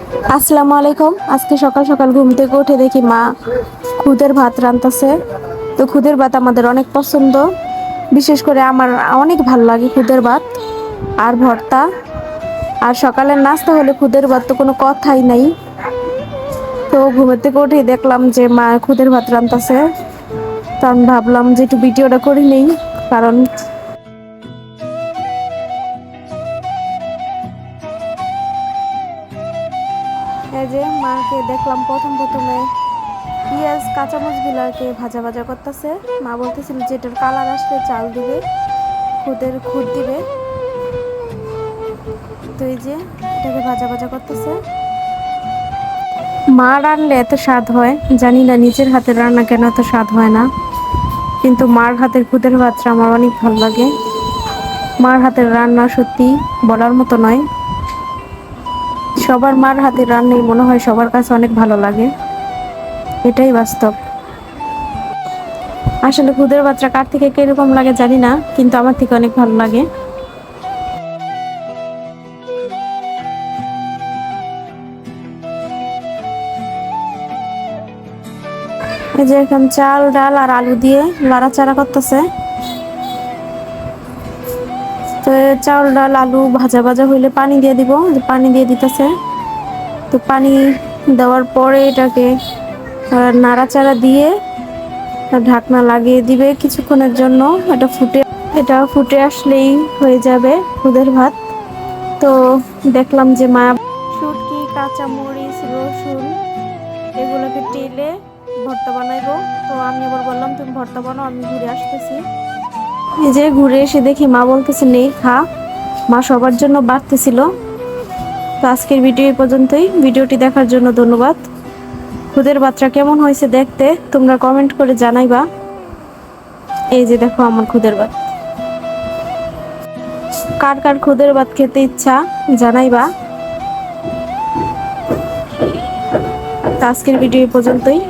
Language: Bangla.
আসসালামু আলাইকুম। আজকে সকাল সকাল ঘুম থেকে উঠে দেখি মা খুদের ভাত রান্তাছে। তো খুদের ভাত আমাদের অনেক পছন্দ, বিশেষ করে আমার অনেক ভালো লাগে খুদের ভাত আর ভর্তা। আর সকালের নাস্তা হলে খুদের ভাত তো কোনো কথাই নাই। তো ঘুমের থেকে উঠে দেখলাম যে মা খুদের ভাত রান্তাছে। তো আমি ভাবলাম যে একটু ভিডিওটা করে নেই, কারণ এই যে মাকে দেখলাম প্রথমে পেঁয়াজ কাঁচামরিচগুলাকে ভাজা ভাজা করতেছে। মা বলতেছিল যে এটার কালার আসলে চাল দিবে, খুদ দিবে। তো এই যে এটাকে ভাজা ভাজা করতেছে। মা রান্নালে এত স্বাদ হয় জানি না, নিজের হাতের রান্না কেন এত স্বাদ হয় না, কিন্তু মার হাতের খুদের ভাতটা আমার অনেক ভালো লাগে। মার হাতের রান্না সত্যি বলার মতো নয়। সবার মার হাতের রান্নাই মনে হয় সবার কাছে অনেক ভালো লাগে, এটাই বাস্তব। আসলে খুদের ভাতটা কার থেকে কিরকম লাগে জানি না, কিন্তু আমার থেকে অনেক ভালো লাগে। এই যে এখন চাল ডাল আর আলু দিয়ে নাড়াচাড়া করতেছে। তো চাল ডাল আলু ভাজা ভাজা হইলে পানি দিয়ে দিব, পানি দিয়ে দিতেছে। তো পানি দেওয়ার পরে এটাকে নাড়াচাড়া দিয়ে ঢাকনা লাগিয়ে দিবে কিছুক্ষণের জন্য। এটা ফুটে আসলেই হয়ে যাবে খুদের ভাত। তো দেখলাম যে মা শুটকি কাঁচামরিচ রসুন এগুলোকে টেলে ভর্তা বানাইবো। তো আমি আবার বললাম তুমি ভর্তা বানাও, আমি ঘুরে আসতেছি। এই যে ঘুরে এসে দেখি মা বলতেছে নেই খা। মা সবার জন্য বাড়তেছিল। তো আজকের ভিডিও এই পর্যন্তই। ভিডিওটি দেখার জন্য ধন্যবাদ। খুদের ভাতটা কেমন হয়েছে দেখতে তোমরা কমেন্ট করে জানাইবা। এই যে দেখো আমার খুদের ভাত। কার কার খুদের ভাত খেতে ইচ্ছা জানাইবা। তো আজকের ভিডিও এই পর্যন্তই।